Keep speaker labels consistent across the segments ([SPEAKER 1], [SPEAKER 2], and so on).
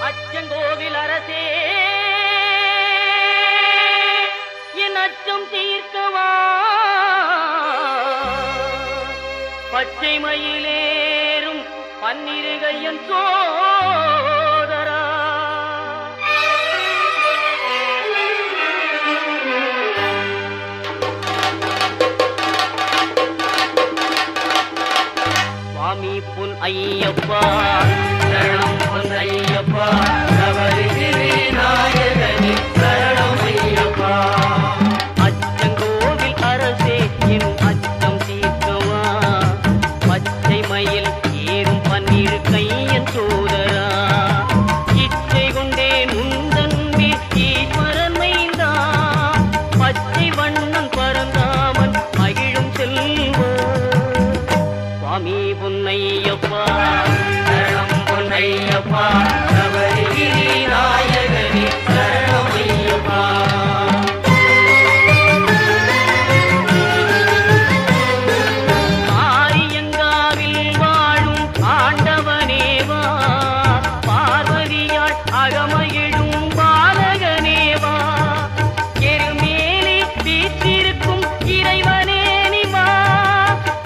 [SPEAKER 1] அச்சங்கோவில் அரசே என் அச்சம் தீர்க்கவா பச்சை மயிலேறும் பன்னிருகையன் சோதரா சுவாமி பொன் ஐயப்பா சரணம் பொன் ஐயப்பா சபரிகிரி நாயகனே சரணம் ஐயப்பா அச்சங்கோவில் அரசே என் அச்சம் தீர்க்கவா பச்சை மயில் ஏறும் பன்னிரு கையன் சோதரா இச்சை கொண்டேன் உந்தன்பில் ஈஸ்வரன் மைந்தா பச்சை வண்ணன் பரந்தாமன் மகிழும் செல்வா சுவாமி பொன்னையப்பா சரணம் பொன்னையப்பா சபரிகிரி நாயகனே சரணம் ஐயப்பா ஆரியங்காவில் வாழும் ஆண்டவனேவா பார்வதியாள் அகமகிழும் பாலகனேவா எருமேலி வீற்றிருக்கும் இறைவனே நிவா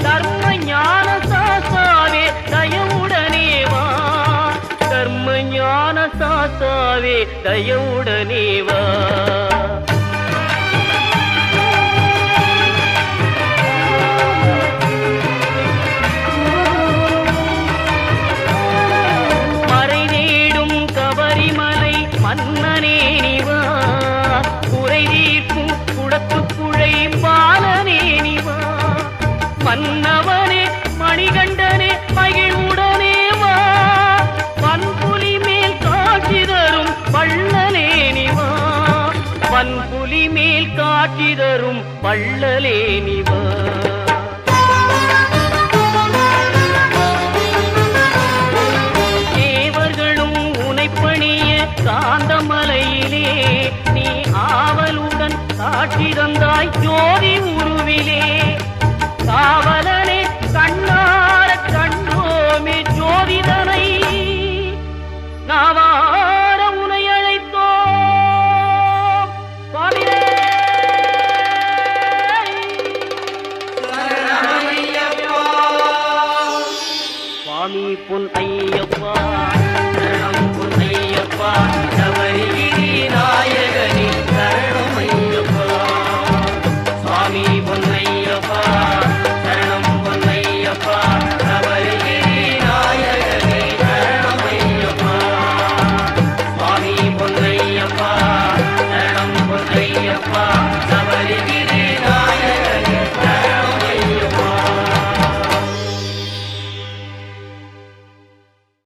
[SPEAKER 1] தர்ம ஞான சாசாவே தயவுடனேவா தர்ம ஞான சாசாவே தயவுடனேவா மறை தேடும் கபரிமலை மன்னனே நிவா குறை தீர்க்கும் குடத்துக்குழை பாலனே நிவா மன்னவனே மணிகண்டனே மகிழ்வுடனே வா பன்புலி மேல் காட்சி தரும் வள்ளலே நிவா பன்புலி மேல் காட்சி தரும் வள்ளலே நிவா தேவர்களும் உனைப்பணிய காந்தமலையிலே நீ ஆவலுடன் காட்சி தந்தாய் ஜோதி உருவிலே காவல